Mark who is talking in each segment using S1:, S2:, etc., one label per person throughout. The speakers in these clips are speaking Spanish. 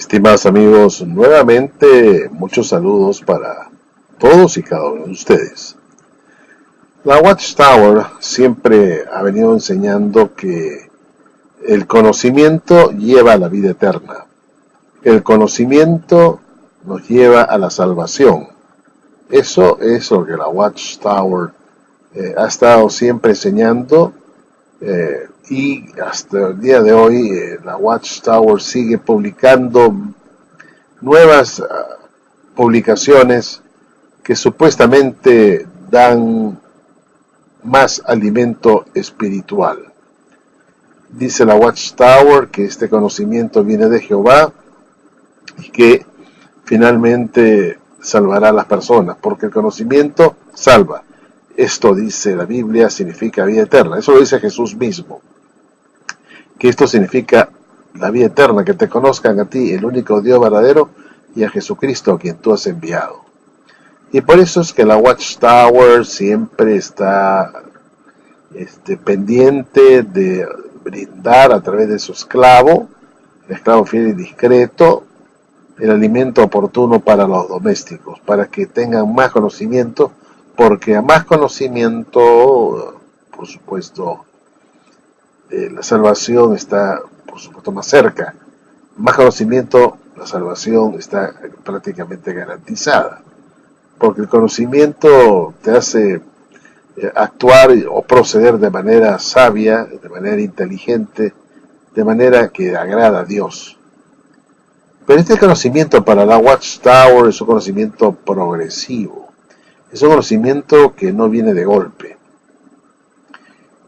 S1: Estimados amigos, nuevamente muchos saludos para todos y cada uno de ustedes. La Watchtower siempre ha venido enseñando que el conocimiento lleva a la vida eterna. El conocimiento nos lleva a la salvación. Eso es lo que la Watchtower ha estado siempre enseñando y hasta el día de hoy la Watchtower sigue publicando nuevas publicaciones que supuestamente dan más alimento espiritual. Dice la Watchtower que este conocimiento viene de Jehová y que finalmente salvará a las personas, porque el conocimiento salva. Esto, dice la Biblia, significa vida eterna. Eso lo dice Jesús mismo, que esto significa la vida eterna, que te conozcan a ti, el único Dios verdadero, y a Jesucristo, a quien tú has enviado. Y por eso es que la Watchtower siempre está pendiente de brindar a través de su esclavo, el esclavo fiel y discreto, el alimento oportuno para los domésticos, para que tengan más conocimiento, porque a más conocimiento, por supuesto, la salvación está, por supuesto, más cerca. Más conocimiento, la salvación está prácticamente garantizada, porque el conocimiento te hace actuar o proceder de manera sabia, de manera inteligente, de manera que agrada a Dios. Pero este conocimiento para la Watchtower es un conocimiento progresivo, es un conocimiento que no viene de golpe.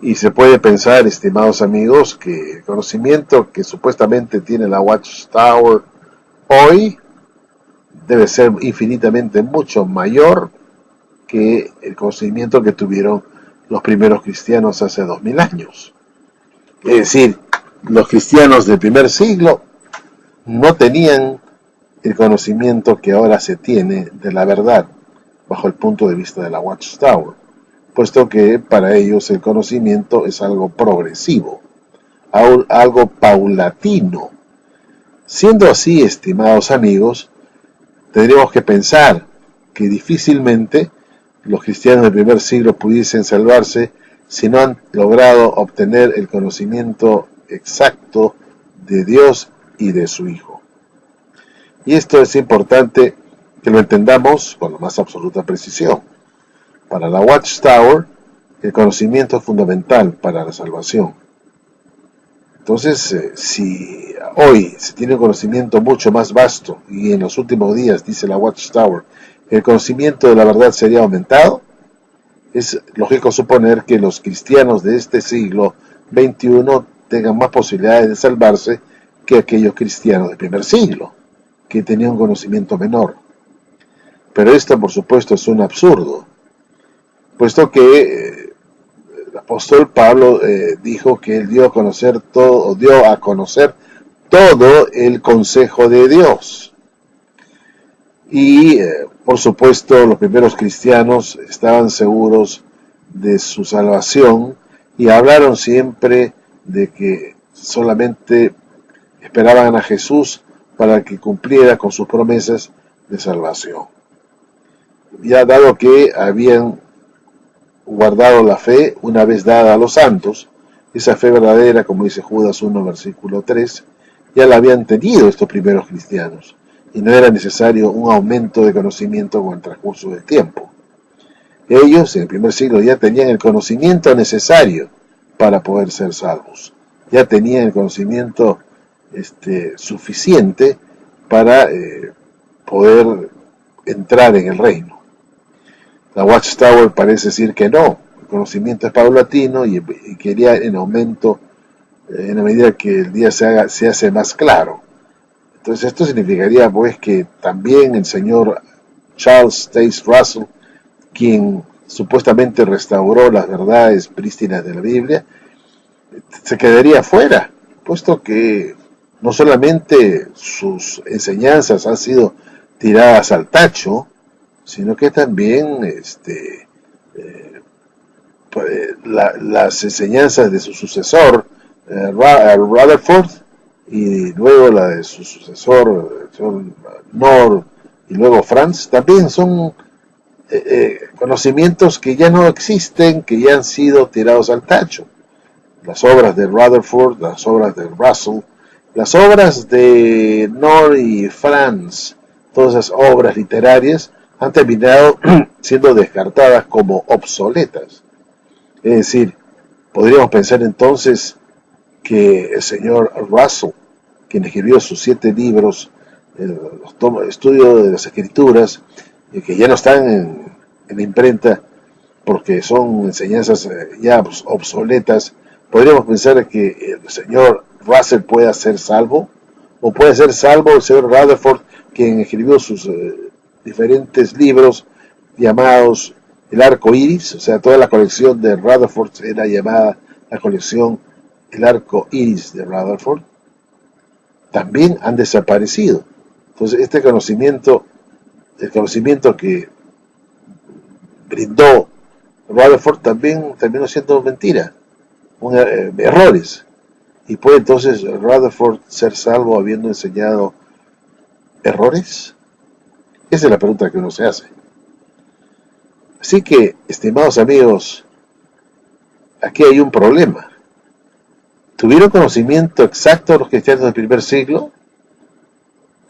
S1: Y se puede pensar, estimados amigos, que el conocimiento que supuestamente tiene la Watchtower hoy debe ser infinitamente mucho mayor que el conocimiento que tuvieron los primeros cristianos hace 2000 años. Es decir, los cristianos del primer siglo no tenían el conocimiento que ahora se tiene de la verdad bajo el punto de vista de la Watchtower, puesto que para ellos el conocimiento es algo progresivo, algo paulatino. Siendo así, estimados amigos, tendríamos que pensar que difícilmente los cristianos del primer siglo pudiesen salvarse si no han logrado obtener el conocimiento exacto de Dios y de su Hijo. Y esto es importante que lo entendamos con la más absoluta precisión. Para la Watchtower, el conocimiento es fundamental para la salvación. Entonces, si hoy se tiene un conocimiento mucho más vasto, y en los últimos días, dice la Watchtower, el conocimiento de la verdad sería aumentado, es lógico suponer que los cristianos de este siglo XXI tengan más posibilidades de salvarse que aquellos cristianos del primer siglo, que tenían un conocimiento menor. Pero esto, por supuesto, es un absurdo, puesto que el apóstol Pablo dijo que él dio a conocer todo el consejo de Dios. Y por supuesto los primeros cristianos estaban seguros de su salvación y hablaron siempre de que solamente esperaban a Jesús para que cumpliera con sus promesas de salvación. Ya dado que habían guardado la fe una vez dada a los santos, esa fe verdadera, como dice Judas 1, versículo 3, ya la habían tenido estos primeros cristianos, y no era necesario un aumento de conocimiento con el transcurso del tiempo. Ellos en el primer siglo ya tenían el conocimiento necesario para poder ser salvos, ya tenían el conocimiento suficiente para poder entrar en el reino. La Watchtower parece decir que no, el conocimiento es paulatino y quería en aumento en la medida que el día se hace más claro. Entonces esto significaría pues que también el señor Charles Taze Russell, quien supuestamente restauró las verdades prístinas de la Biblia, se quedaría fuera, puesto que no solamente sus enseñanzas han sido tiradas al tacho, sino que también las enseñanzas de su sucesor, Rutherford, y luego la de su sucesor, el señor Nord, y luego Franz, también son conocimientos que ya no existen, que ya han sido tirados al tacho. Las obras de Rutherford, las obras de Russell, las obras de Nord y Franz, todas esas obras literarias han terminado siendo descartadas como obsoletas. Es decir, podríamos pensar entonces que el señor Russell, quien escribió sus 7 libros, los estudios de las escrituras, que ya no están en imprenta porque son enseñanzas ya obsoletas, podríamos pensar que el señor Russell pueda ser salvo, o puede ser salvo el señor Rutherford, quien escribió sus diferentes libros llamados El Arco Iris, o sea, toda la colección de Rutherford era llamada la colección El Arco Iris de Rutherford, también han desaparecido. Entonces, este conocimiento, el conocimiento que brindó Rutherford también terminó siendo mentira, errores. ¿Y puede entonces Rutherford ser salvo habiendo enseñado errores? Esa es la pregunta que uno se hace. Así que, estimados amigos, aquí hay un problema. ¿Tuvieron conocimiento exacto los cristianos del primer siglo?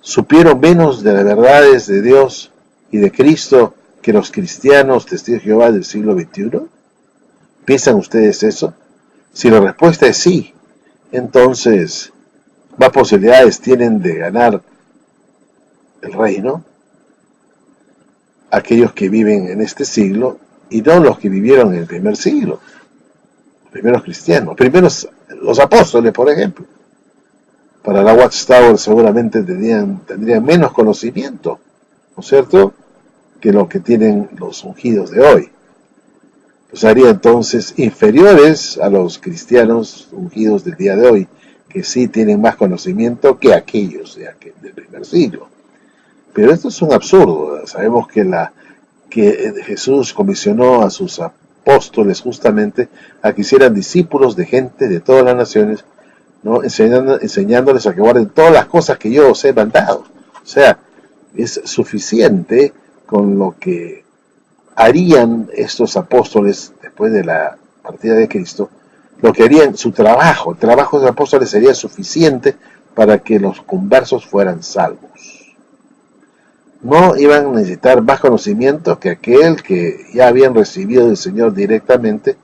S1: ¿Supieron menos de las verdades de Dios y de Cristo que los cristianos testigos de Jehová del siglo XXI? ¿Piensan ustedes eso? Si la respuesta es sí, entonces más posibilidades tienen de ganar el reino aquellos que viven en este siglo y no los que vivieron en el primer siglo, los primeros cristianos, los apóstoles, por ejemplo. Para la Watchtower seguramente tendrían menos conocimiento, ¿no es cierto?, que lo que tienen los ungidos de hoy. Los haría entonces inferiores a los cristianos ungidos del día de hoy, que sí tienen más conocimiento que aquellos del primer siglo. Pero esto es un absurdo. Sabemos que Jesús comisionó a sus apóstoles justamente a que hicieran discípulos de gente de todas las naciones, ¿no?, enseñándoles a que guarden todas las cosas que yo os he mandado. O sea, es suficiente con lo que harían estos apóstoles después de la partida de Cristo, lo que harían, el trabajo de los apóstoles sería suficiente para que los conversos fueran salvos. No iban a necesitar más conocimiento que aquel que ya habían recibido del Señor directamente.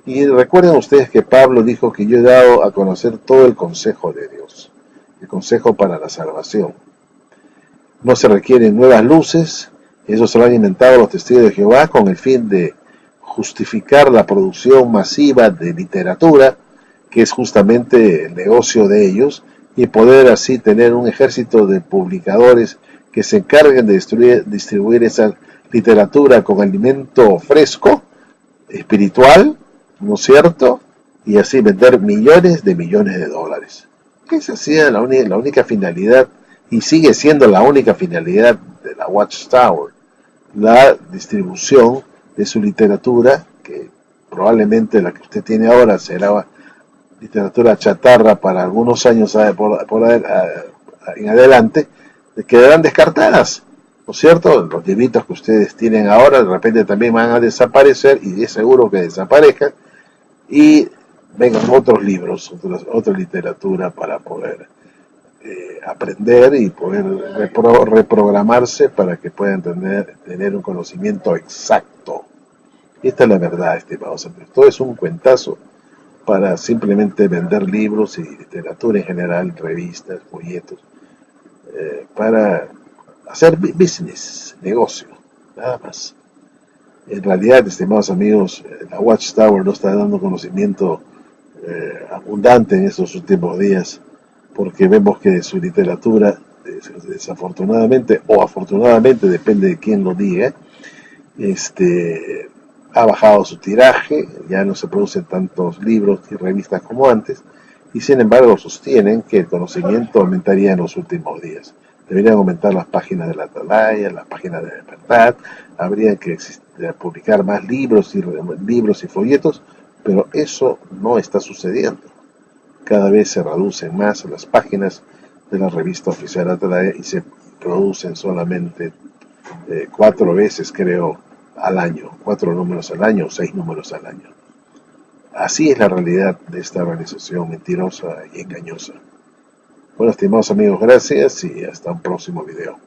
S1: Y recuerden ustedes que Pablo dijo que yo he dado a conocer todo el consejo de Dios, el consejo para la salvación. No se requieren nuevas luces, eso se lo han inventado los testigos de Jehová con el fin de justificar la producción masiva de literatura, que es justamente el negocio de ellos, y poder así tener un ejército de publicadores que se encarguen de distribuir esa literatura con alimento fresco, espiritual, ¿no es cierto?, y así vender millones de dólares. Esa sería la única finalidad, y sigue siendo la única finalidad de la Watchtower, la distribución de su literatura, que probablemente la que usted tiene ahora será literatura chatarra para algunos años en adelante, quedarán descartadas, ¿no es cierto? Los libritos que ustedes tienen ahora de repente también van a desaparecer, y es seguro que desaparezcan, y vengan otros libros, otra literatura para poder aprender y poder reprogramarse para que puedan tener un conocimiento exacto. Esta es la verdad, estimados amigos. Todo es un cuentazo para simplemente vender libros y literatura en general, revistas, folletos, para hacer business, negocio, nada más. En realidad, estimados amigos, la Watchtower no está dando conocimiento abundante en estos últimos días, porque vemos que su literatura, desafortunadamente o afortunadamente, depende de quién lo diga, ha bajado su tiraje, ya no se producen tantos libros y revistas como antes, y sin embargo sostienen que el conocimiento aumentaría en los últimos días. Deberían aumentar las páginas de la Atalaya, las páginas de verdad, habría que publicar más libros y folletos, pero eso no está sucediendo. Cada vez se reducen más las páginas de la revista oficial Atalaya y se producen solamente 4 veces, creo, al año, 4 números al año, 6 números al año. Así es la realidad de esta organización mentirosa y engañosa. Bueno, estimados amigos, gracias y hasta un próximo video.